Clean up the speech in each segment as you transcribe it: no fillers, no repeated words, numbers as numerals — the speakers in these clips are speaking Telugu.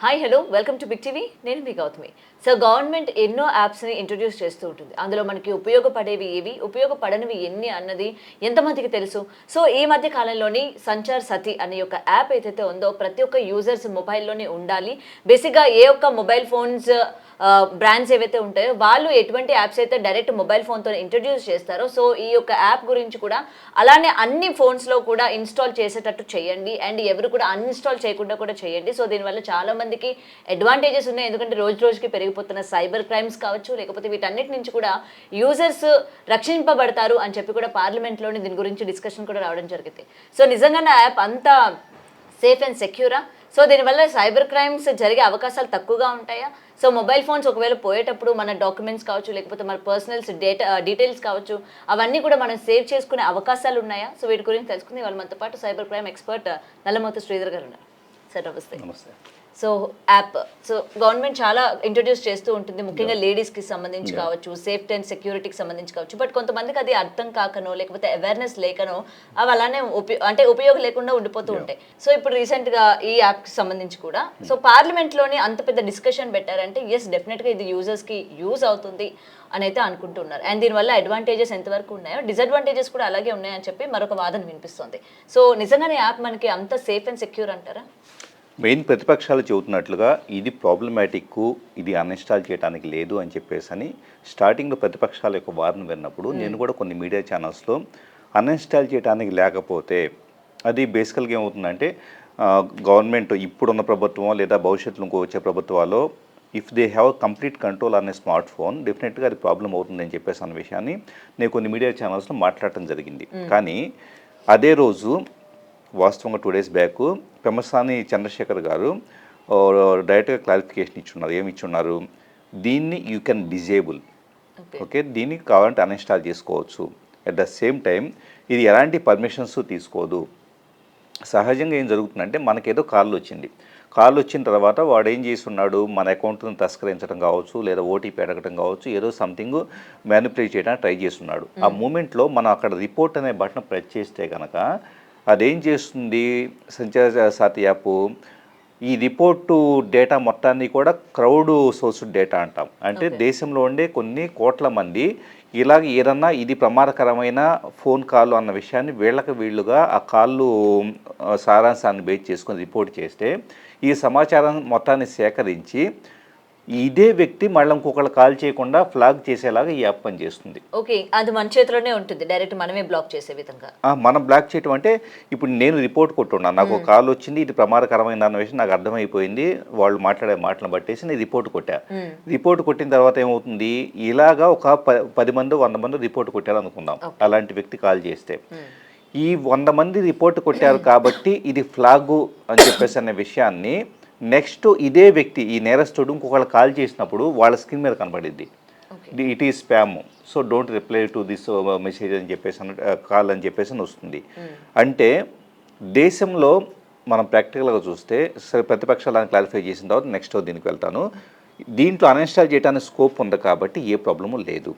Hi hello welcome to Big TV. నేను మీ గౌతమి. సో గవర్నమెంట్ ఎన్నో యాప్స్ని ఇంట్రడ్యూస్ చేస్తూ ఉంటుంది. అందులో మనకి ఉపయోగపడేవి ఏవి, ఉపయోగపడనివి ఎన్ని అన్నది ఎంతమందికి తెలుసు? సో ఈ మధ్య కాలంలోని సంచార్ సతి అనే ఒక యాప్ ఏదైతే ఉందో ప్రతి ఒక్క యూజర్స్ మొబైల్లోనే ఉండాలి. బేసిక్గా ఏ ఒక్క మొబైల్ ఫోన్స్ బ్రాండ్స్ ఏవైతే ఉంటాయో వాళ్ళు ఎటువంటి యాప్స్ అయితే డైరెక్ట్ మొబైల్ ఫోన్తో ఇంట్రడ్యూస్ చేస్తారో సో ఈ యొక్క యాప్ గురించి కూడా అలానే అన్ని ఫోన్స్లో కూడా ఇన్స్టాల్ చేసేటట్టు చేయండి. అండ్ ఎవరు కూడా అన్ఇన్స్టాల్ చేయకుండా కూడా చేయండి. సో దీనివల్ల చాలా మందికి అడ్వాంటేజెస్ ఉన్నాయి. ఎందుకంటే రోజు రోజుకి పెరిగిపోతున్న సైబర్ క్రైమ్స్ కావచ్చు, లేకపోతే వీటన్నిటి నుంచి కూడా యూజర్స్ రక్షింపబడతారు అని చెప్పి కూడా పార్లమెంట్లోని దీని గురించి డిస్కషన్ కూడా రావడం జరిగింది. సో నిజంగానే ఆ యాప్ అంతా సేఫ్ అండ్ సెక్యూరా? సో దీనివల్ల సైబర్ క్రైమ్స్ జరిగే అవకాశాలు తక్కువగా ఉంటాయా? సో మొబైల్ ఫోన్స్ ఒకవేళ పోయేటప్పుడు మన డాక్యుమెంట్స్ కావచ్చు, లేకపోతే మన పర్సనల్స్ డీటెయిల్స్ కావచ్చు, అవన్నీ కూడా మనం సేవ్ చేసుకునే అవకాశాలు ఉన్నాయా? సో వీటి గురించి తెలుసుకుంది వాళ్ళ మనతో పాటు cyber crime expert Nallamothu Sridhar గారు ఉన్నారు. సార్ నమస్తే. సో యాప్ గవర్నమెంట్ చాలా ఇంట్రడ్యూస్ చేస్తూ ఉంటుంది, ముఖ్యంగా లేడీస్కి సంబంధించి కావచ్చు, సేఫ్టీ అండ్ సెక్యూరిటీకి సంబంధించి కావచ్చు. బట్ కొంతమందికి అది అర్థం కాకనో లేకపోతే అవేర్నెస్ లేకనో అవి అలానే ఉపయోగం లేకుండా ఉండిపోతూ ఉంటాయి. సో ఇప్పుడు రీసెంట్గా ఈ యాప్కి సంబంధించి కూడా సో పార్లమెంట్లోని అంత పెద్ద డిస్కషన్ పెట్టారంటే ఎస్ డెఫినెట్గా ఇది యూజర్స్కి యూజ్ అవుతుంది అని అయితే అనుకుంటున్నారు. అండ్ దీనివల్ల అడ్వాంటేజెస్ ఎంతవరకు ఉన్నాయో డిసడ్వాంటేజెస్ కూడా అలాగే ఉన్నాయని చెప్పి మరొక వాదన వినిపిస్తుంది. సో నిజంగానే యాప్ మనకి అంత సేఫ్ అండ్ సెక్యూర్ అంటారా? మెయిన్ ప్రతిపక్షాలు చెబుతున్నట్లుగా ఇది ప్రాబ్లమాటిక్, ఇది అన్ఇన్స్టాల్ చేయడానికి లేదు అని చెప్పేసి అని స్టార్టింగ్లో ప్రతిపక్షాల యొక్క వాదన విన్నప్పుడు నేను కూడా కొన్ని మీడియా ఛానల్స్లో అన్ఇన్స్టాల్ చేయడానికి లేకపోతే అది బేసికల్గా ఏమవుతుందంటే గవర్నమెంట్ ఇప్పుడున్న ప్రభుత్వం లేదా భవిష్యత్తులో వచ్చే ప్రభుత్వాల్లో if they have complete control అనే స్మార్ట్ ఫోన్ డెఫినెట్గా అది ప్రాబ్లం అవుతుందని చెప్పేసి అన్న విషయాన్ని నేను కొన్ని మీడియా ఛానల్స్లో మాట్లాడటం జరిగింది. కానీ అదే రోజు వాస్తవంగా 2 days బ్యాక్ పెమ్మసాని చంద్రశేఖర్ గారు డైరెక్ట్గా క్లారిఫికేషన్ ఇచ్చున్నారు. ఏమి ఇచ్చున్నారు? దీన్ని యూ కెన్ డిజేబుల్, ఓకే, దీనికి కావాలంటే అన్ఇన్స్టాల్ చేసుకోవచ్చు. అట్ ద సేమ్ టైం ఇది ఎలాంటి పర్మిషన్స్ తీసుకోదు. సహజంగా ఏం జరుగుతుందంటే మనకేదో కాల్ వచ్చిన తర్వాత వాడు ఏం చేస్తున్నాడు, మన అకౌంట్ను తస్కరించడం కావచ్చు, లేదా ఓటీపీ అడగడం కావచ్చు, ఏదో సంథింగ్ మ్యానిపులేట్ చేయడానికి ట్రై చేస్తున్నాడు. ఆ మూమెంట్లో మనం అక్కడ రిపోర్ట్ అనే బటన్ ప్రెస్ చేస్తే కనుక అదేం చేస్తుంది, సంచార సాతి యాప్ ఈ రిపోర్టు డేటా మొత్తాన్ని కూడా క్రౌడ్ సోర్స్డ్ డేటా అంటాం. అంటే దేశంలో ఉండే కొన్ని కోట్ల మంది ఇలాగ ఏదన్నా ఇది ప్రమాదకరమైన ఫోన్ కాల్ అన్న విషయాన్ని వీళ్ళుగా ఆ కాళ్ళు సారాంశాన్ని బేస్ చేసుకొని రిపోర్ట్ చేస్తే ఈ సమాచారం మొత్తాన్ని సేకరించి ఇదే వ్యక్తి మళ్ళీ ఇంకొకళ్ళు కాల్ చేయకుండా ఫ్లాగ్ చేసేలాగా ఈ యాప్ పనిచేస్తుంది. ఓకే, అది మన చేతిలోనే ఉంటుంది, డైరెక్ట్ మనమే బ్లాక్ చేసే విధంగా. మనం బ్లాక్ చేయటం అంటే ఇప్పుడు నేను రిపోర్ట్ కొట్టున్నాను, నాకు కాల్ వచ్చింది, ఇది ప్రమాదకరమైన అన్న విషయం నాకు అర్థమైపోయింది, వాళ్ళు మాట్లాడే మాటలను బట్టేసి నేను రిపోర్ట్ కొట్టా. రిపోర్ట్ కొట్టిన తర్వాత ఏమవుతుంది, ఇలాగా ఒక 10 మంది 100 మంది రిపోర్ట్ కొట్టారు అనుకుందాం. అలాంటి వ్యక్తి కాల్ చేస్తే ఈ 100 మంది రిపోర్ట్ కొట్టారు కాబట్టి ఇది ఫ్లాగు అని చెప్పేసి అనే విషయాన్ని నెక్స్ట్ ఇదే వ్యక్తి ఈ నేరస్తుడు ఇంకొకళ్ళు కాల్ చేసినప్పుడు వాళ్ళ స్క్రీన్ మీద కనబడిద్ది, it is spam, so don't reply to this message అని చెప్పేసి కాల్ అని చెప్పేసి వస్తుంది. అంటే దేశంలో మనం ప్రాక్టికల్గా చూస్తే సరే ప్రతిపక్షాలను క్లారిఫై చేసిన తర్వాత నెక్స్ట్ దీనికి వెళ్తాను. దీంట్లో అన్ఇన్స్టాల్ చేయడానికి స్కోప్ ఉంది కాబట్టి ఏ ప్రాబ్లము లేదు.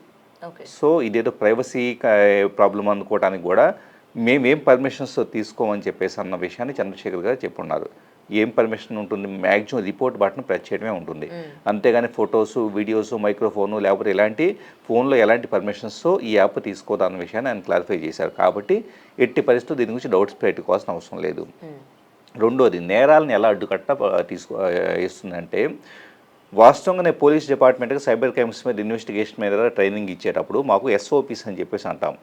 సో ఇదేదో ప్రైవసీ ప్రాబ్లం అనుకోవడానికి కూడా మేమేం పర్మిషన్స్ తీసుకోమని చెప్పేసి అన్న విషయాన్ని చంద్రశేఖర్ గారు చెప్పున్నారు. ఏం పర్మిషన్ ఉంటుంది, మ్యాక్సిమం రిపోర్ట్ బటన్ ప్రెస్ చేయడమే ఉంటుంది, అంతేగాని ఫొటోస్, వీడియోస్, మైక్రోఫోను లేకపోతే ఇలాంటి ఫోన్లో ఎలాంటి పర్మిషన్స్ ఈ యాప్ తీసుకోదన్న విషయాన్ని ఆయన క్లారిఫై చేశారు. కాబట్టి ఎట్టి పరిస్థితులు దీని గురించి డౌట్స్ పెట్టుకోవాల్సిన అవసరం లేదు. రెండోది, నేరాలను ఎలా అడ్డుకట్ట ఇస్తుందంటే వాస్తవంగానే పోలీస్ డిపార్ట్మెంట్కి సైబర్ క్రైమ్స్ మీద ఇన్వెస్టిగేషన్ మీద ట్రైనింగ్ ఇచ్చేటప్పుడు మాకు ఎస్ఓపీస్ అని చెప్పేసి అంటాం.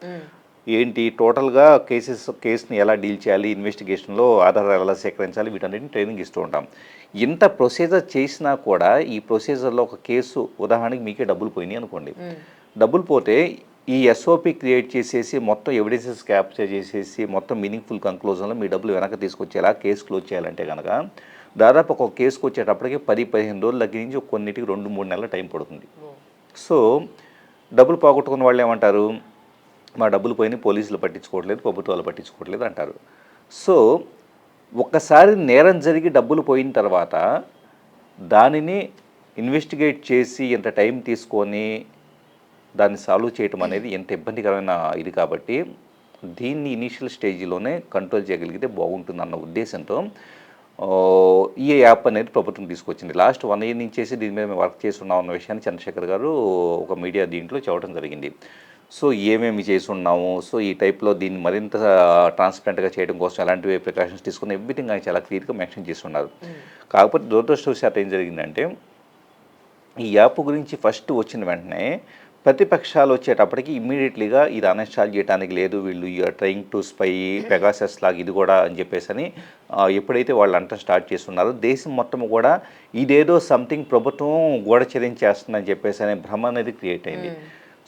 ఏంటి టోటల్గా కేసుని ఎలా డీల్ చేయాలి, ఇన్వెస్టిగేషన్లో ఆధారాలు ఎలా సేకరించాలి, వీటన్నిటిని ట్రైనింగ్ ఇస్తూ ఉంటాం. ఇంత ప్రొసీజర్ చేసినా కూడా ఈ ప్రొసీజర్లో ఒక కేసు ఉదాహరణకి మీకే డబ్బులు పోయినాయి అనుకోండి, డబ్బులు పోతే ఈ ఎస్ఓపి క్రియేట్ చేసేసి మొత్తం ఎవిడెన్సెస్ క్యాప్చర్ చేసేసి మొత్తం మీనింగ్ఫుల్ కంక్లూజన్లో మీ డబ్బులు వెనక తీసుకొచ్చేలా కేసు క్లోజ్ చేయాలంటే కనుక దాదాపు ఒక కేసుకు వచ్చేటప్పటికి 10-15 రోజుల దగ్గర నుంచి కొన్నిటికి 2-3 నెలల టైం పడుతుంది. సో డబ్బులు పోగొట్టుకున్న వాళ్ళు ఏమంటారు, మా డబ్బులు పోయినాయి, పోలీసులు పట్టించుకోవట్లేదు, ప్రభుత్వాలు పట్టించుకోవట్లేదు అంటారు. సో ఒక్కసారి నేరం జరిగి డబ్బులు పోయిన తర్వాత దానిని ఇన్వెస్టిగేట్ చేసి ఎంత టైం తీసుకొని దాన్ని సాల్వ్ చేయటం అనేది ఎంత ఇబ్బందికరమైన ఇది. కాబట్టి దీన్ని ఇనీషియల్ స్టేజ్లోనే కంట్రోల్ చేయగలిగితే బాగుంటుంది అన్న ఉద్దేశంతో ఈ యాప్ అనేది ప్రభుత్వం తీసుకొచ్చింది. లాస్ట్ 1 year నుంచేసి దీని మీద మేము వర్క్ చేస్తున్నాం అన్న విషయాన్ని చంద్రశేఖర్ గారు ఒక మీడియా దీంట్లో చెప్పడం జరిగింది. సో ఏమేమి చేసి ఉన్నాము, సో ఈ టైప్లో దీన్ని మరింత ట్రాన్స్పరెంట్గా చేయడం కోసం ఎలాంటి ప్రికాషన్స్ తీసుకున్న ఎవ్రీథింగ్ ఆయన చాలా క్లియర్గా మెన్షన్ చేస్తున్నారు. కాకపోతే దురదృష్టవశాత్తు ఏం జరిగిందంటే ఈ యాప్ గురించి ఫస్ట్ వచ్చిన వెంటనే ప్రతిపక్షాలు వచ్చేటప్పటికి ఇమ్మీడియట్లీగా ఇది అన్ఇన్స్టాల్ చేయడానికి లేదు, వీళ్ళు ట్రైయింగ్ టు స్పై పెగాసస్ లాగా ఇది కూడా అని చెప్పేసి అని ఎప్పుడైతే వాళ్ళు అంట స్టార్ట్ చేస్తున్నారో దేశం మొత్తం కూడా ఇదేదో సంథింగ్ ప్రభుత్వం గూఢచర్యం చేస్తుందని చెప్పేసి అనే భ్రమ అనేది క్రియేట్ అయింది.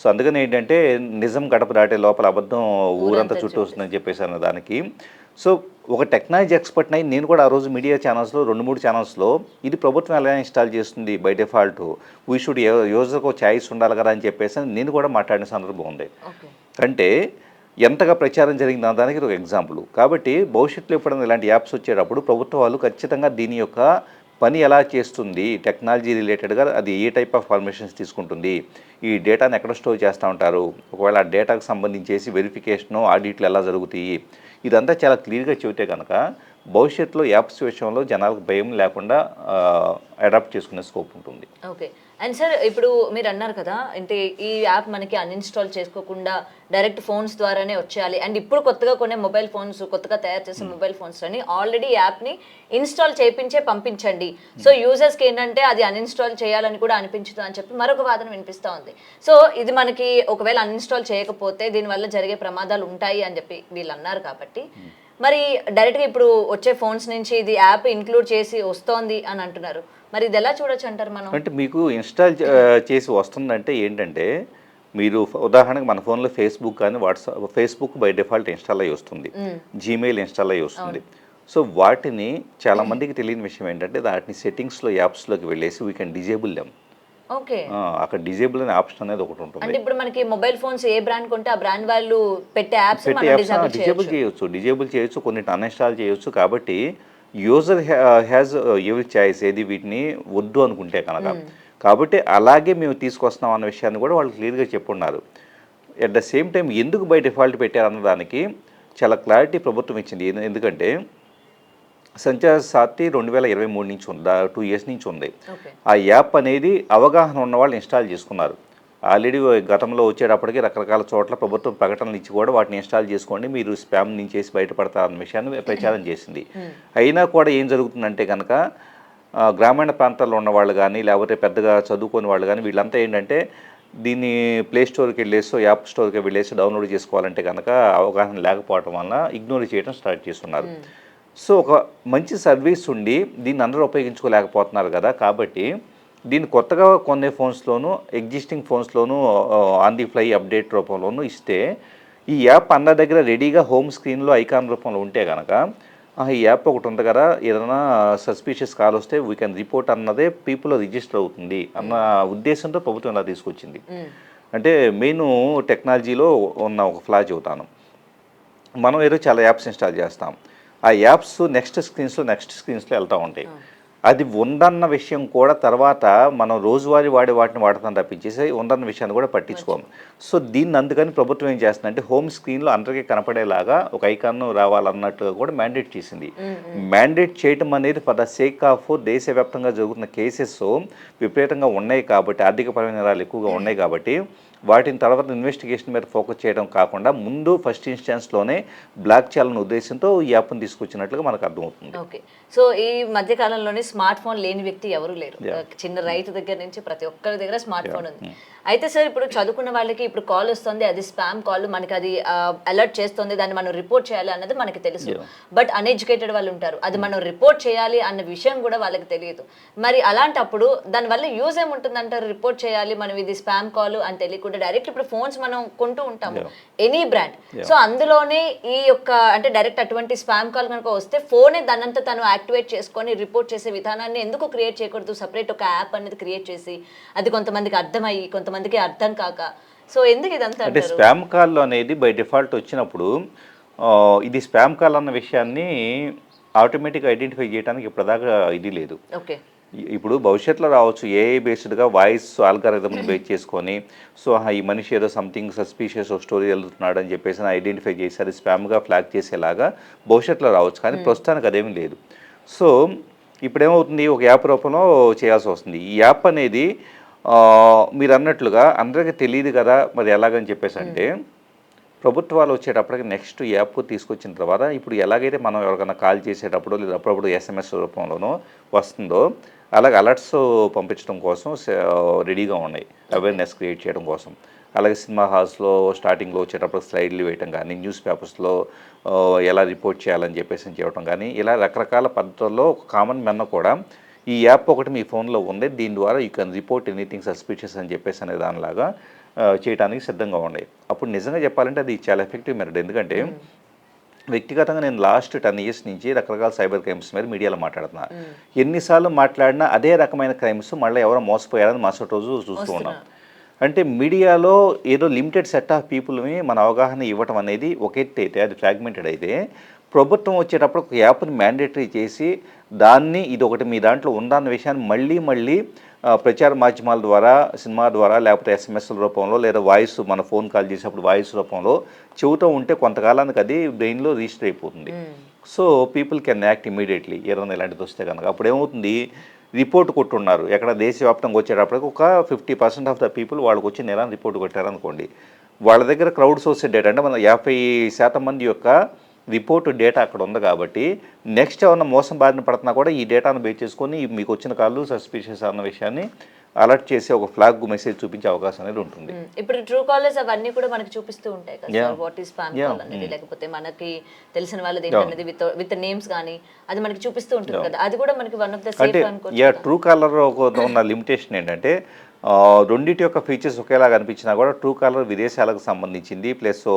సో అందుకని ఏంటంటే నిజం గడప దాటే లోపల అబద్ధం ఊరంతా చుట్టూ వస్తుందని చెప్పేసి అన్న దానికి సో ఒక టెక్నాలజీ ఎక్స్పర్ట్ అయి నేను కూడా ఆ రోజు మీడియా ఛానల్స్లో 2-3 ఛానల్స్లో ఇది ప్రభుత్వం ఎలా ఇన్స్టాల్ చేస్తుంది బై డిఫాల్ట్ వీ షుడ్ యూజర్కు ఛాయిస్ ఉండాలి కదా అని చెప్పేసి నేను కూడా మాట్లాడిన సందర్భం ఉంది. అంటే ఎంతగా ప్రచారం జరిగింది దానికి ఒక ఎగ్జాంపుల్. కాబట్టి భవిష్యత్తులో ఎప్పుడైనా ఇలాంటి యాప్స్ వచ్చేటప్పుడు ప్రభుత్వ వాళ్ళు ఖచ్చితంగా దీని యొక్క పని ఎలా చేస్తుంది, టెక్నాలజీ రిలేటెడ్గా అది ఏ టైప్ ఆఫ్ పర్మిషన్స్ తీసుకుంటుంది, ఈ డేటాను ఎక్కడ స్టోర్ చేస్తూ ఉంటారు, ఒకవేళ ఆ డేటాకు సంబంధించేసి వెరిఫికేషను ఆడిట్లు ఎలా జరుగుతాయి, ఇదంతా చాలా క్లియర్గా చెబితే కనుక భవిష్యత్తులో యాప్స్ విషయంలో జనాలకు భయం లేకుండా అడాప్ట్ చేసుకునే స్కోప్ ఉంటుంది. ఓకే. అండ్ సార్ ఇప్పుడు మీరు అన్నారు కదా, అంటే ఈ యాప్ మనకి అన్ఇన్స్టాల్ చేసుకోకుండా డైరెక్ట్ ఫోన్స్ ద్వారానే వచ్చేయాలి. అండ్ ఇప్పుడు కొత్తగా కొనే మొబైల్ ఫోన్స్, కొత్తగా తయారు చేసే మొబైల్ ఫోన్స్ అని ఆల్రెడీ యాప్ని ఇన్స్టాల్ చేయించే పంపించండి. సో యూజర్స్కి ఏంటంటే అది అన్ఇన్స్టాల్ చేయాలని కూడా అనిపించదు అని చెప్పి మరొక వాదన వినిపిస్తూ ఉంది. సో ఇది మనకి ఒకవేళ అన్ఇన్స్టాల్ చేయకపోతే దీనివల్ల జరిగే ప్రమాదాలు ఉంటాయి అని చెప్పి వీళ్ళు అన్నారు. కాబట్టి మరి డైరెక్ట్గా ఇప్పుడు వచ్చే ఫోన్స్ నుంచి ఇది యాప్ ఇంక్లూడ్ చేసి వస్తోంది అని అంటున్నారు. మరి ఇది ఎలా చూడొచ్చు అంటారు మనం? అంటే మీకు ఇన్స్టాల్ చేసి వస్తుందంటే ఏంటంటే మీరు ఉదాహరణకు మన ఫోన్లో ఫేస్బుక్ కానీ WhatsApp, Facebook by default install అయ్యి వస్తుంది, జీమెయిల్ ఇన్స్టాల్ అయ్యి వస్తుంది. సో వాటిని చాలామందికి తెలియని విషయం ఏంటంటే వాటిని సెట్టింగ్స్లో యాప్స్లోకి వెళ్ళేసి we can disable them. Okay. అక్కడ డిజేబుల్ అనే ఆప్షన్ అనేది ఒకటి ఉంటుంది. అంటే ఇప్పుడు మనకి మొబైల్ ఫోన్స్ ఏ బ్రాండ్ కొంటే ఆ బ్రాండ్ వాళ్ళు పెట్టే యాప్స్ డిజేబుల్ చేయొచ్చు, కొన్ని అన్ఇన్స్టాల్ చేయొచ్చు. కాబట్టి యూజర్ హ్యాజ్ ఎవరి చాయిస్ ఏది వీటిని వద్దు అనుకుంటే కనుక. కాబట్టి అలాగే మేము తీసుకొస్తున్నాం అన్న విషయాన్ని కూడా వాళ్ళు క్లియర్గా చెప్పున్నారు. ఎట్ ద సేమ్ టైం ఎందుకు బై డిఫాల్ట్ పెట్టారన్న దానికి చాలా క్లారిటీ ప్రభుత్వం ఇచ్చింది. ఎందుకంటే సంచార్ సాతి 2023 నుంచి ఉంది, 2 years నుంచి ఉంది. ఆ యాప్ అనేది అవగాహన ఉన్న వాళ్ళు ఇన్స్టాల్ చేసుకున్నారు. ఆల్రెడీ గతంలో వచ్చేటప్పటికి రకరకాల చోట్ల ప్రభుత్వం ప్రకటనలు ఇచ్చి కూడా వాటిని ఇన్స్టాల్ చేసుకోండి, మీరు స్పామ్ నుంచి బయటపడతారన్న విషయాన్ని ప్రచారం చేసింది. అయినా కూడా ఏం జరుగుతుందంటే కనుక గ్రామీణ ప్రాంతాల్లో ఉన్న వాళ్ళు కానీ లేకపోతే పెద్దగా చదువుకోని వాళ్ళు కానీ వీళ్ళంతా ఏంటంటే దీన్ని ప్లే స్టోర్కి వెళ్ళేసి యాప్ స్టోర్కి వెళ్ళేసి డౌన్లోడ్ చేసుకోవాలంటే కనుక అవగాహన లేకపోవడం వలన ఇగ్నోర్ చేయడం స్టార్ట్ చేస్తున్నారు. సో ఒక మంచి సర్వీస్ ఉండి దీన్ని అందరూ ఉపయోగించుకోలేకపోతున్నారు కదా. కాబట్టి దీన్ని కొత్తగా కొనే ఫోన్స్లోనూ ఎగ్జిస్టింగ్ ఫోన్స్లోనూ ఆన్ ది ఫ్లై అప్డేట్ రూపంలోనూ ఇస్తే ఈ యాప్ అందరి దగ్గర రెడీగా హోమ్ స్క్రీన్లో ఐకాన్ రూపంలో ఉంటే కనుక ఈ యాప్ ఒకటి ఉంది కదా, ఏదైనా సస్పీషియస్ కాల్ వస్తే వీ కెన్ రిపోర్ట్ అన్నదే పీపుల్ రిజిస్టర్ అవుతుంది అన్న ఉద్దేశంతో ప్రభుత్వం ఇలా తీసుకొచ్చింది. అంటే మెయిన్ టెక్నాలజీలో ఉన్న ఒక ఫ్లా చెబుతాను. మనం ఏదో చాలా యాప్స్ ఇన్స్టాల్ చేస్తాం, ఆ యాప్స్ నెక్స్ట్ స్క్రీన్స్లో వెళ్తూ ఉంటాయి. అది ఉందన్న విషయం కూడా తర్వాత మనం రోజువారీ వాటిని వాడతాం తప్పించేసి ఉందన్న విషయాన్ని కూడా పట్టించుకోము. సో దీన్ని అందుకని ప్రభుత్వం ఏం చేస్తుందంటే హోమ్ స్క్రీన్లో అందరికీ కనపడేలాగా ఒక ఐకాన్ రావాలన్నట్టుగా కూడా మ్యాండేట్ చేసింది. మ్యాండేట్ చేయటం అనేది ఫర్ ద సేక్ ఆఫ్ దేశవ్యాప్తంగా జరుగుతున్న కేసెస్ విపరీతంగా ఉన్నాయి కాబట్టి, ఆర్థికపరమైన నేరాలు ఎక్కువగా ఉన్నాయి కాబట్టి వాటిని తర్వాత ఇన్వెస్టిగేషన్ మీద ఫోకస్ చేయడం కాకుండా ముందు ఫస్ట్ ఇన్స్టాన్స్లోనే బ్లాక్ చేయాలనే ఉద్దేశంతో ఈ యాప్ని తీసుకొచ్చినట్లుగా మనకు అర్థమవుతుంది. ఓకే. సో ఈ మధ్య కాలంలోనే స్మార్ట్ ఫోన్ లేని వ్యక్తి ఎవరు లేరు. చిన్న రైతు దగ్గర నుంచి ప్రతి ఒక్కరి దగ్గర స్మార్ట్ ఫోన్ ఉంది. అయితే సార్ ఇప్పుడు చదువుకున్న వాళ్ళకి ఇప్పుడు కాల్ వస్తుంది, అది స్పామ్ కాల్, మనకి అది అలర్ట్ చేస్తుంది, దాన్ని మనం రిపోర్ట్ చేయాలి అన్నది మనకి తెలుసు. బట్ అన్ఎడ్యుకేటెడ్ వాళ్ళు ఉంటారు, అది మనం రిపోర్ట్ చేయాలి అన్న విషయం కూడా వాళ్ళకి తెలియదు. మరి అలాంటప్పుడు దానివల్ల యూజ్ ఏముంటుంది అంటారు? రిపోర్ట్ చేయాలి మనం ఇది స్పామ్ కాల్ అని తెలియకుండా డైరెక్ట్ ఇప్పుడు ఫోన్స్ మనం కొంటూ ఉంటాము ఎనీ బ్రాండ్. సో అందులోనే ఈ యొక్క అంటే డైరెక్ట్ అటువంటి స్పామ్ కాల్ కనుక వస్తే ఫోనే దానంతా తను యాక్టివేట్ చేసుకొని రిపోర్ట్ చేసే విధానాన్ని ఎందుకు క్రియేట్ చేయకూడదు? సపరేట్ ఒక యాప్ అనేది క్రియేట్ చేసి అది కొంతమందికి అర్థమయ్యి కొంతమందికి అర్థం కాక, సో ఎందుకు ఇదంతా? అంటే స్పామ్ కాల్ అనేది బై డిఫాల్ట్ వచ్చినప్పుడు ఇది స్పామ్ కాల్ అన్న విషయాన్ని ఆటోమేటిక్గా ఐడెంటిఫై చేయడానికి ఇప్పటిదాకా ఇది లేదు. ఓకే. ఇప్పుడు భవిష్యత్తులో రావచ్చు ఏఐ బేస్డ్గా వాయిస్ ఆల్గారిథంని బేస్ చేసుకొని సో ఈ మనిషి ఏదో సంథింగ్ సస్పీషియస్ స్టోరీ వెళ్తున్నాడు అని చెప్పేసి ఐడెంటిఫై చేసి అది స్పామ్గా ఫ్లాగ్ చేసేలాగా భవిష్యత్తులో రావచ్చు. కానీ ప్రస్తుతానికి అదేమీ లేదు. సో ఇప్పుడేమవుతుంది, ఒక యాప్ రూపంలో చేయాల్సి వస్తుంది. ఈ యాప్ అనేది మీరు అన్నట్లుగా అందరికీ తెలియదు కదా, మరి ఎలాగని చెప్పేసి అంటే ప్రభుత్వాలు వచ్చేటప్పటికి నెక్స్ట్ యాప్ తీసుకొచ్చిన తర్వాత ఇప్పుడు ఎలాగైతే మనం ఎవరికైనా కాల్ చేసేటప్పుడు లేదా అప్పుడప్పుడు ఎస్ఎంఎస్ రూపంలోనో వస్తుందో అలాగే అలర్ట్స్ పంపించడం కోసం రెడీగా ఉన్నాయి, అవేర్నెస్ క్రియేట్ చేయడం కోసం. అలాగే సినిమా హాల్స్లో స్టార్టింగ్లో వచ్చేటప్పుడు స్లైడ్లు వేయటం కానీ, న్యూస్ పేపర్స్లో ఎలా రిపోర్ట్ చేయాలని చెప్పేసి చేయడం కానీ, ఇలా రకరకాల పద్ధతుల్లో ఒక కామన్ మెన్న కూడా ఈ యాప్ ఒకటి మీ ఫోన్లో ఉంది, దీని ద్వారా you can report anything suspicious అని చెప్పేసి అనే దానిలాగా చేయడానికి సిద్ధంగా ఉన్నాయి. అప్పుడు నిజంగా చెప్పాలంటే అది చాలా ఎఫెక్టివ్ మెథడ్. ఎందుకంటే వ్యక్తిగతంగా నేను లాస్ట్ 10 years నుంచి రకరకాల సైబర్ క్రైమ్స్ మీద మీడియాలో మాట్లాడుతున్నా. ఎన్నిసార్లు మాట్లాడినా అదే రకమైన క్రైమ్స్ మళ్ళీ ఎవరో మోసపోయారని మరుసటి రోజు చూస్తూ ఉన్నాం. అంటే మీడియాలో ఏదో లిమిటెడ్ సెట్ ఆఫ్ పీపుల్ని మన అవగాహన ఇవ్వటం అనేది ఒక ఎత్తు అయితే, అది ఫ్రాగ్మెంటెడ్ అయితే, ప్రభుత్వం వచ్చేటప్పుడు ఒక యాప్ని మ్యాండేటరీ చేసి దాన్ని ఇది ఒకటి మీ దాంట్లో ఉందన్న విషయాన్ని మళ్ళీ ప్రచార మాధ్యమాల ద్వారా, సినిమా ద్వారా, లేకపోతే ఎస్ఎంఎస్ల రూపంలో లేదా వాయిస్ మన ఫోన్ కాల్ చేసేప్పుడు వాయిస్ రూపంలో చెబుతూ ఉంటే కొంతకాలానికి అది బ్రెయిన్లో రిజిస్టర్ అయిపోతుంది. So people can act immediately ఏదైనా ఇలాంటిది వస్తే కనుక. అప్పుడు ఏమవుతుంది, రిపోర్ట్ కొట్టున్నారు ఎక్కడ దేశవ్యాప్తంగా వచ్చేటప్పటికి ఒక 50% ఆఫ్ ద పీపుల్ వాళ్ళకి వచ్చి నేరాన్ని రిపోర్ట్ కొట్టారనుకోండి, వాళ్ళ దగ్గర క్రౌడ్ సోర్స్ డేటా అంటే మన 50% మంది యొక్క రిపోర్ట్ డేటా అక్కడ ఉంది కాబట్టి నెక్స్ట్ ఏమన్నా మోసం బారిన పడుతున్నా కూడా ఈ డేటాను బేస్ చేసుకొని మీకు వచ్చిన కాళ్ళు సస్పిషియస్ అన్న విషయాన్ని అలర్ట్ చేసి ఒక ఫ్లాగ్ మెసేజ్ చూపించే అవకాశం అనేది ఉంటుంది. ఇప్పుడు ట్రూ కాలర్స్ అవన్నీ కూడా మనకి చూపిస్తూ ఉంటాయి కదా, వాట్ ఈస్ స్పామ్ కాల్ అనేది, లేకపోతే మనకి తెలిసిన వాళ్ళది ఏంటనేది విత్ నేమ్స్ కానీ అది మనకి చూపిస్తూ ఉంటుంది కదా, అది కూడా మనకి వన్ ఆఫ్ ద సేఫ్ అనుకోవచ్చు. ట్రూ కాలర్ ఉన్న లిమిటేషన్ ఏంటంటే రెండింటి యొక్క ఫీచర్స్ ఒకేలాగా అనిపించినా కూడా ట్రూ కాలర్ విదేశాలకు సంబంధించింది, ప్లస్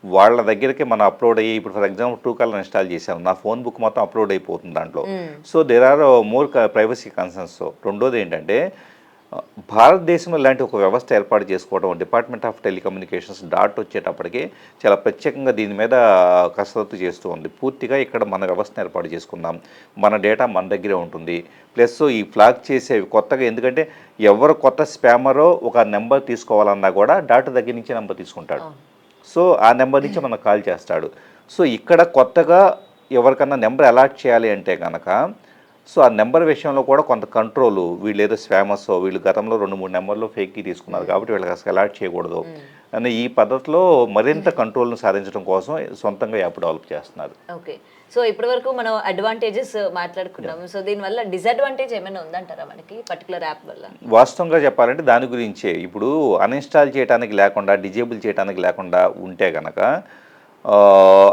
వాళ్ళ దగ్గరికి మనం అప్లోడ్ అయ్యి, ఇప్పుడు for example Truecaller install చేశాను, నా ఫోన్ బుక్ మొత్తం అప్లోడ్ అయిపోతుంది దాంట్లో. So there are more privacy concerns. రెండోది ఏంటంటే భారతదేశంలో ఇలాంటి ఒక వ్యవస్థ ఏర్పాటు చేసుకోవడం, డిపార్ట్మెంట్ ఆఫ్ టెలికమ్యూనికేషన్స్ డాట్ వచ్చేటప్పటికి చాలా ప్రత్యేకంగా దీని మీద కసరత్తు చేస్తూ ఉంది. పూర్తిగా ఇక్కడ మన వ్యవస్థను ఏర్పాటు చేసుకుందాం, మన డేటా మన దగ్గరే ఉంటుంది. ప్లస్ ఈ ఫ్లాగ్ చేసేవి కొత్తగా, ఎందుకంటే ఎవరు కొత్త స్పామరో ఒక నెంబర్ తీసుకోవాలన్నా కూడా డాట్ దగ్గర నుంచి నెంబర్ తీసుకుంటాడు. సో ఆ నెంబర్ నుంచి మనకు కాల్ చేస్తాడు. సో ఇక్కడ కొత్తగా ఎవరికన్నా నెంబర్ అలాట్ చేయాలి అంటే కనుక సో ఆ నెంబర్ విషయంలో కూడా కొంత కంట్రోల్, వీళ్ళు ఏదో స్పామర్స్ వీళ్ళు గతంలో 2-3 నెంబర్లు ఫేక్కి తీసుకున్నారు కాబట్టి వీళ్ళకి అసలు అలాట్ చేయకూడదు అని ఈ పద్ధతిలో మరింత కంట్రోల్ను సాధించడం కోసం సొంతంగా యాప్ డెవలప్ చేస్తున్నారు. ఓకే, సో ఇప్పటి వరకు మనం అడ్వాంటేజెస్ మాట్లాడుకున్నాము. సో దీనివల్ల డిసడ్వాంటేజ్ ఏమైనా ఉందంటారా మనకి పర్టికులర్ యాప్ వల్ల? వాస్తవంగా చెప్పాలంటే దాని గురించే. ఇప్పుడు అన్ఇన్స్టాల్ చేయడానికి లేకుండా, డిజేబుల్ చేయడానికి లేకుండా ఉంటే కనుక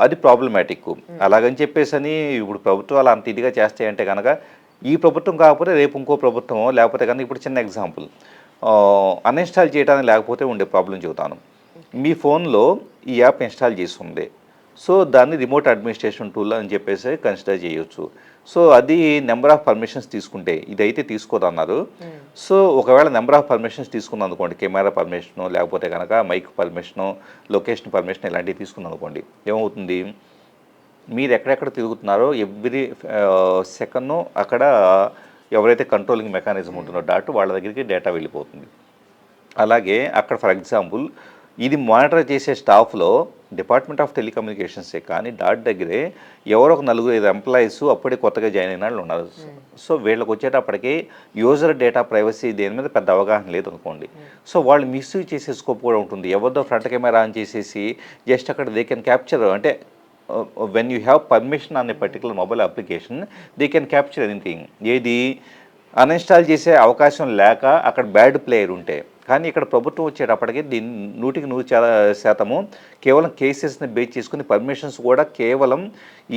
అది ప్రాబ్లమాటిక్. అలాగని చెప్పేసి అని ఇప్పుడు ప్రభుత్వాలు అంత ఇదిగా చేస్తాయంటే కనుక ఈ ప్రభుత్వం కాకపోతే రేపు ఇంకో ప్రభుత్వమో, లేకపోతే కనుక ఇప్పుడు చిన్న ఎగ్జాంపుల్ అన్ఇన్స్టాల్ చేయడానికి లేకపోతే ఉండే ప్రాబ్లం చెబుతాను. మీ ఫోన్లో ఈ యాప్ ఇన్స్టాల్ చేసి ఉంది, సో దాన్ని రిమోట్ అడ్మినిస్ట్రేషన్ టూల్ అని చెప్పేసి కన్సిడర్ చేయొచ్చు. సో అది నెంబర్ ఆఫ్ పర్మిషన్స్ తీసుకుంటే, ఇదైతే తీసుకోదన్నారు. సో ఒకవేళ నెంబర్ ఆఫ్ పర్మిషన్స్ తీసుకుందాం అనుకోండి, కెమెరా పర్మిషను, లేకపోతే కనుక మైక్ పర్మిషను, లొకేషన్ పర్మిషన్ ఇలాంటివి తీసుకుందాం అనుకోండి, ఏమవుతుంది, మీరు ఎక్కడెక్కడ తిరుగుతున్నారో ఎవ్రీ సెకండ్ అక్కడ ఎవరైతే కంట్రోలింగ్ మెకానిజం ఉంటుందో డాట్ వాళ్ళ దగ్గరికి డేటా వెళ్ళిపోతుంది. అలాగే అక్కడ ఫర్ ఎగ్జాంపుల్ ఇది మానిటర్ చేసే స్టాఫ్లో డిపార్ట్మెంట్ ఆఫ్ టెలికమ్యూనికేషన్సే కానీ డాట్ దగ్గరే ఎవరో ఒక 4-5 ఎంప్లాయీస్ అప్పుడే కొత్తగా జాయిన్ అయిన వాళ్ళు ఉన్నారు. సో వీళ్ళకి వచ్చేటప్పటికి యూజర్ డేటా ప్రైవసీ దేని మీద పెద్ద అవగాహన లేదు అనుకోండి. సో వాళ్ళు మిస్యూజ్ చేసే స్కోప్ కూడా ఉంటుంది. ఎవరిదో ఫ్రంట్ కెమెరా ఆన్ చేసేసి జస్ట్ అక్కడ దే కెన్ క్యాప్చర్, అంటే వెన్ యూ హ్యావ్ పర్మిషన్ అనే particular mobile application they can capture anything. ఏది అన్ఇన్స్టాల్ చేసే అవకాశం లేక అక్కడ బ్యాడ్ ప్లేయర్ ఉంటే. కానీ ఇక్కడ ప్రభుత్వం వచ్చేటప్పటికి దీన్ని 100% కేవలం కేసెస్ని బేస్ చేసుకుని పర్మిషన్స్ కూడా కేవలం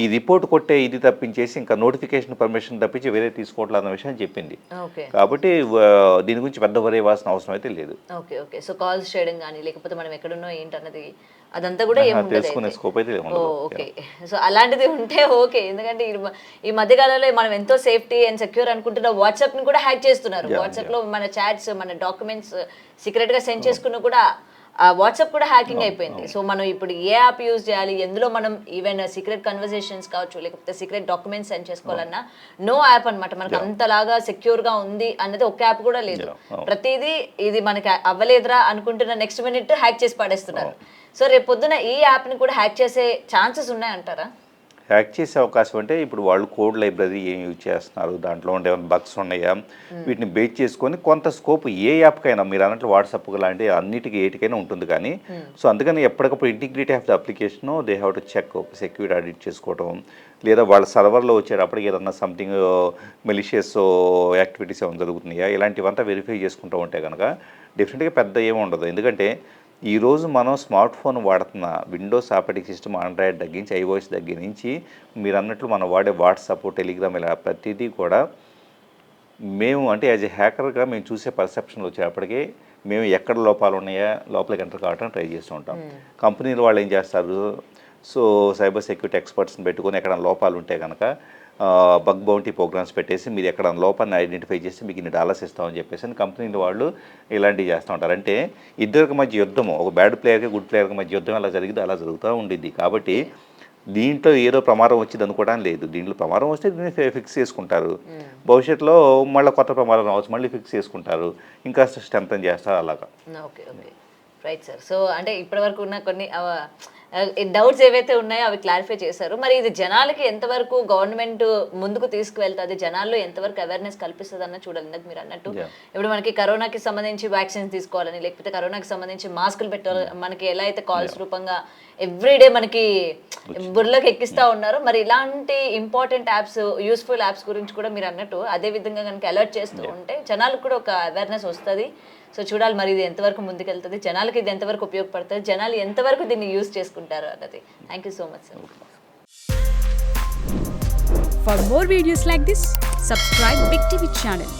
ఈ రిపోర్ట్ కొట్టే ఇది తప్పించేసి ఇంకా నోటిఫికేషన్ పర్మిషన్ తప్పించి వేరే తీసుకోవట్లేదు అన్న విషయం చెప్పింది. కాబట్టి దీని గురించి పెద్ద వరే వాల్సిన అవసరం అయితే లేదు. ఓకే ఓకే, సో కాల్స్ చేయడం కానీ లేకపోతే మనం ఎక్కడున్నో ఏంటన్నది అదంతా కూడా తెలుసుకునే స్కోప్ అయితే ఓకే. సో అలాంటిది ఉంటే ఓకే, ఎందుకంటే ఈ మధ్యకాలంలో మనం ఎంతో సేఫ్టీ అండ్ సెక్యూర్ అనుకుంటున్న వాట్సాప్ని కూడా హ్యాక్ చేస్తున్నారు. వాట్సాప్లో మన చాట్స్, మన డాక్యుమెంట్స్ సీక్రెట్గా సెండ్ చేసుకున్న కూడా వాట్సాప్ కూడా హ్యాకింగ్ అయిపోయింది. సో మనం ఇప్పుడు ఏ యాప్ యూజ్ చేయాలి, ఎందులో మనం ఈవెన్ సీక్రెట్ కన్వర్సేషన్స్ కావచ్చు లేకపోతే సీక్రెట్ డాక్యుమెంట్స్ సెండ్ చేసుకోవాలన్నా నో యాప్ అనమాట. మనకు అంతలాగా సెక్యూర్గా ఉంది అన్నది ఒక యాప్ కూడా లేదు. ప్రతిదీ ఇది మనకి అవ్వలేదురా అనుకుంటున్న నెక్స్ట్ మినిట్ హ్యాక్ చేసి పడేస్తున్నారు. సో రేపు పొద్దున ఈ యాప్ని కూడా హ్యాక్ చేసే ఛాన్సెస్ ఉన్నాయంటారా? హ్యాక్ చేసే అవకాశం అంటే ఇప్పుడు వాళ్ళు కోడ్ లైబ్రరీ ఏం యూజ్ చేస్తున్నారు, దాంట్లో ఉండే బగ్స్ ఉన్నాయా, వీటిని బేస్ చేసుకొని కొంత స్కోప్ ఏ యాప్కైనా మీరు అన్నట్లు వాట్సాప్ లాంటి అన్నిటికీ ఏటికైనా ఉంటుంది. కానీ సో అందుకని ఎప్పటికప్పుడు integrity of the application they have to check security audit చేసుకోవడం, లేదా వాళ్ళ సర్వర్లో వచ్చేటప్పటికి ఏదన్నా సంథింగ్ మెలిషియస్ యాక్టివిటీస్ ఏమైనా జరుగుతున్నాయా ఇలాంటివంతా వెరిఫై చేసుకుంటూ ఉంటే కనుక డెఫినెట్గా పెద్ద ఏమీ ఉండదు. ఎందుకంటే ఈరోజు మనం స్మార్ట్ ఫోన్ వాడుతున్న విండోస్ ఆపరేటింగ్ సిస్టమ్, ఆండ్రాయిడ్ దగ్గర నుంచి ఐఓఎస్ దగ్గర నుంచి మీరు అన్నట్లు మనం వాడే వాట్సాప్, టెలిగ్రామ్ ఇలా ప్రతిదీ కూడా మేము అంటే యాజ్ ఎ హ్యాకర్గా మేము చూసే పర్సెప్షన్లు వచ్చేటప్పటికి మేము ఎక్కడ లోపాలు ఉన్నాయా లోపలికి ఎంటర్ కావడానికి ట్రై చేస్తూ ఉంటాం. కంపెనీలు వాళ్ళు ఏం చేస్తారు, సో సైబర్ సెక్యూరిటీ ఎక్స్పర్ట్స్ని పెట్టుకొని ఎక్కడ లోపాలు ఉంటే కనుక బగ్ బౌంటీ ప్రోగ్రామ్స్ పెట్టేసి మీరు ఎక్కడ లోపాన్ని ఐడెంటిఫై చేసి మీకు ఇన్ని డాలర్స్ ఇస్తామని చెప్పేసి కంపెనీలు వాళ్ళు ఇలాంటివి చేస్తూ ఉంటారు. అంటే ఇద్దరికి మధ్య యుద్ధము, ఒక బ్యాడ్ ప్లేయర్కి గుడ్ ప్లేయర్కి మధ్య యుద్ధం అలా జరిగింది, అలా జరుగుతూ ఉండిద్ది. కాబట్టి దీంట్లో ఏదో ప్రమాదం వచ్చింది అనుకోవడం లేదు. దీంట్లో ప్రమాదం వస్తే దీన్ని ఫిక్స్ చేసుకుంటారు, భవిష్యత్తులో మళ్ళీ కొత్త ప్రమాదం రావచ్చు, మళ్ళీ ఫిక్స్ చేసుకుంటారు, ఇంకా స్ట్రెంథన్ చేస్తారు అలాగా. Okay okay right sir. So అంటే ఇప్పటివరకు ఉన్న కొన్ని డౌట్స్ ఏవైతే ఉన్నాయో అవి క్లారిఫై చేశారు. మరి ఇది జనాలకి ఎంతవరకు గవర్నమెంట్ ముందుకు తీసుకువెళ్తుంది, జనాల్లో ఎంతవరకు అవేర్నెస్ కల్పిస్తుంది అన్న చూడాలి. ఇందాక మీరు అన్నట్టు ఇప్పుడు మనకి కరోనాకి సంబంధించి వ్యాక్సిన్స్ తీసుకోవాలని, లేకపోతే కరోనాకి సంబంధించి మాస్కులు పెట్టాలి, మనకి ఎలా అయితే కాల్స్ రూపంగా ఎవ్రీడే మనకి బుర్రలోకి ఎక్కిస్తూ ఉన్నారు. మరి ఇలాంటి ఇంపార్టెంట్ యాప్స్, యూస్ఫుల్ యాప్స్ గురించి కూడా మీరు అన్నట్టు అదే విధంగా కనుక అలర్ట్ చేస్తూ ఉంటే జనాలకు కూడా ఒక అవేర్నెస్ వస్తుంది. సో చూడాలి మరి ఇది ఎంతవరకు ముందుకెళ్తుంది, జనాలకి ఇది ఎంతవరకు ఉపయోగపడుతుంది, జనాలు ఎంతవరకు దీన్ని యూజ్ చేసుకుంటారు అన్నది. Thank you so much sir. For more videos like this, subscribe Big TV channel.